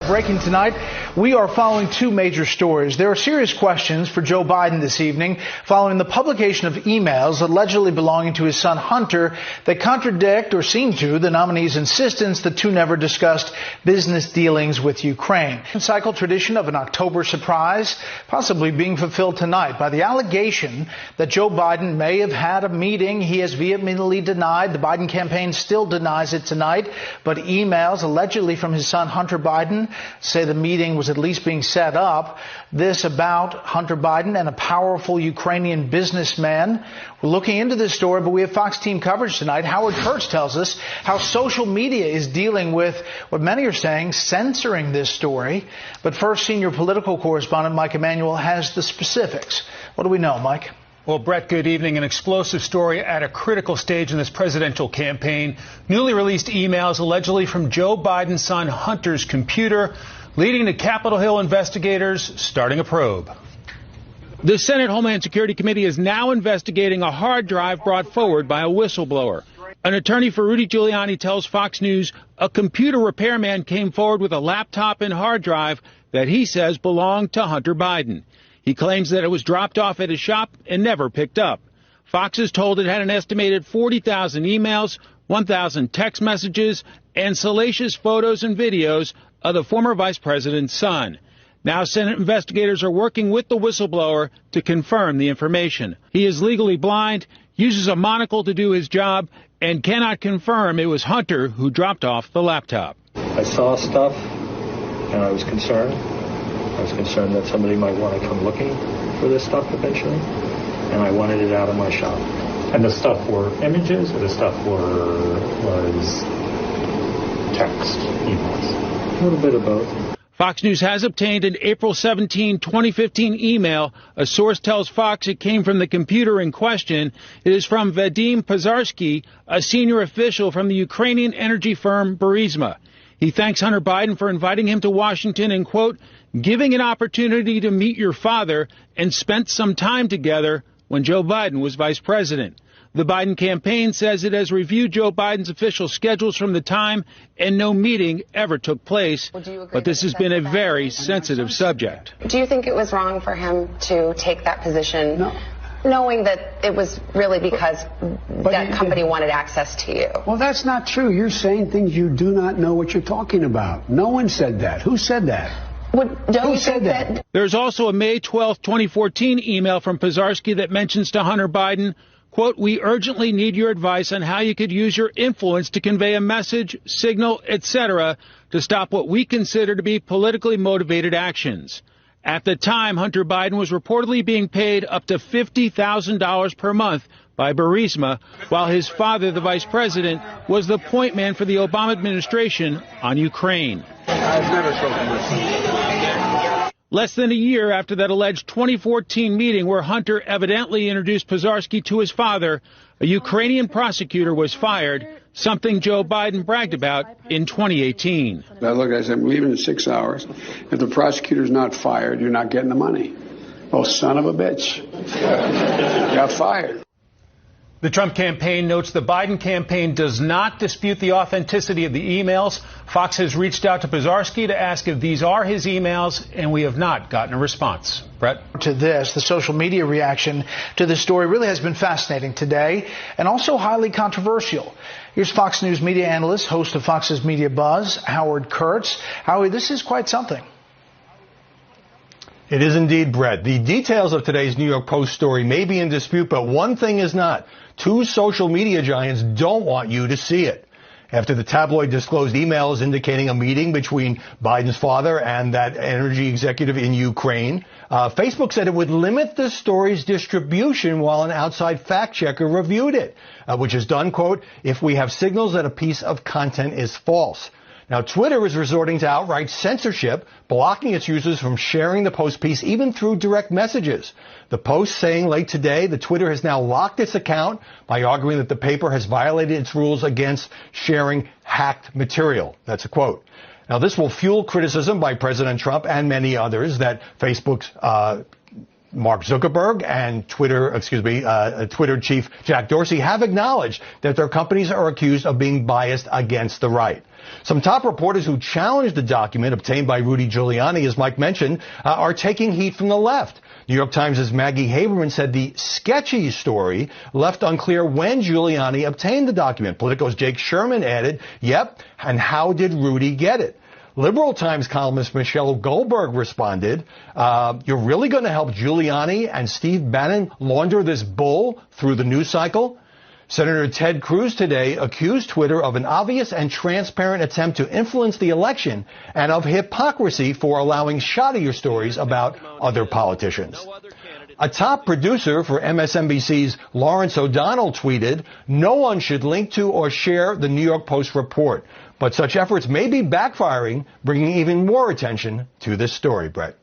Breaking tonight, we are following two major stories. There are serious questions for Joe Biden this evening following the publication of emails allegedly belonging to his son Hunter that contradict or seem to the nominee's insistence the two never discussed business dealings with Ukraine. Cycle tradition of an October surprise possibly being fulfilled tonight by the allegation that Joe Biden may have had a meeting. He has vehemently denied. The Biden campaign still denies it tonight, but emails allegedly from his son Hunter Biden say the meeting was at least being set up. This about Hunter Biden and a powerful Ukrainian businessman. We're looking into this story, but we have Fox team coverage tonight. Howard Kurtz tells us how social media is dealing with what many are saying, censoring this story. But first, senior political correspondent Mike Emanuel has the specifics. What do we know, Mike? Well, Brett, good evening. An explosive story at a critical stage in this presidential campaign. Newly released emails allegedly from Joe Biden's son Hunter's computer, leading to Capitol Hill investigators starting a probe. The Senate Homeland Security Committee is now investigating a hard drive brought forward by a whistleblower. An attorney for Rudy Giuliani tells Fox News a computer repairman came forward with a laptop and hard drive that he says belonged to Hunter Biden. He claims that it was dropped off at his shop and never picked up. Fox is told it had an estimated 40,000 emails, 1,000 text messages, and salacious photos and videos of the former vice president's son. Now Senate investigators are working with the whistleblower to confirm the information. He is legally blind, uses a monocle to do his job, and cannot confirm it was Hunter who dropped off the laptop. I saw stuff, and I was concerned. I was concerned that somebody might want to come looking for this stuff eventually, and I wanted it out of my shop. And the stuff were images, or the stuff was text, emails? A little bit of both. Fox News has obtained an April 17, 2015 email. A source tells Fox it came from the computer in question. It is from Vadim Pazarsky, a senior official from the Ukrainian energy firm Burisma. He thanks Hunter Biden for inviting him to Washington and, quote, giving an opportunity to meet your father, and spent some time together when Joe Biden was vice president. The Biden campaign says it has reviewed Joe Biden's official schedules from the time, and no meeting ever took place. But this has been a very sensitive subject. Do you think it was wrong for him to take that position? No. Knowing that it was really because that company wanted access to you? Well, that's not true. You're saying things you do not know what you're talking about. No one said that. Who said that? Who said that? There's also a May 12, 2014 email from Pazarsky that mentions to Hunter Biden, quote, we urgently need your advice on how you could use your influence to convey a message, signal, etc., to stop what we consider to be politically motivated actions. At the time, Hunter Biden was reportedly being paid up to $50,000 per month by Burisma, while his father, the vice president, was the point man for the Obama administration on Ukraine. I've never spoken with him. Less than a year after that alleged 2014 meeting where Hunter evidently introduced Pazarsky to his father, a Ukrainian prosecutor was fired, something Joe Biden bragged about in 2018. I looked, I said, I'm leaving in 6 hours. If the prosecutor's not fired, you're not getting the money. Oh, son of a bitch. Got fired. The Trump campaign notes the Biden campaign does not dispute the authenticity of the emails. Fox has reached out to Pazarsky to ask if these are his emails, and we have not gotten a response. Brett? To this, the social media reaction to this story really has been fascinating today and also highly controversial. Here's Fox News media analyst, host of Fox's Media Buzz, Howard Kurtz. Howie, this is quite something. It is indeed, Brett. The details of today's New York Post story may be in dispute, but one thing is not. Two social media giants don't want you to see it. After the tabloid disclosed emails indicating a meeting between Biden's father and that energy executive in Ukraine, Facebook said it would limit the story's distribution while an outside fact checker reviewed it, which is done, quote, if we have signals that a piece of content is false. Now, Twitter is resorting to outright censorship, blocking its users from sharing the Post piece even through direct messages. The Post saying late today that Twitter has now locked its account by arguing that the paper has violated its rules against sharing hacked material. That's a quote. Now, this will fuel criticism by President Trump and many others that Facebook's Mark Zuckerberg and Twitter chief Jack Dorsey have acknowledged that their companies are accused of being biased against the right. Some top reporters who challenged the document obtained by Rudy Giuliani, as Mike mentioned, are taking heat from the left. New York Times' Maggie Haberman said the sketchy story left unclear when Giuliani obtained the document. Politico's Jake Sherman added, yep, and how did Rudy get it? Liberal Times columnist Michelle Goldberg responded, you're really going to help Giuliani and Steve Bannon launder this bull through the news cycle? Senator Ted Cruz today accused Twitter of an obvious and transparent attempt to influence the election and of hypocrisy for allowing shoddier stories about other politicians. A top producer for MSNBC's Lawrence O'Donnell tweeted, no one should link to or share the New York Post report, but such efforts may be backfiring, bringing even more attention to this story, Brett.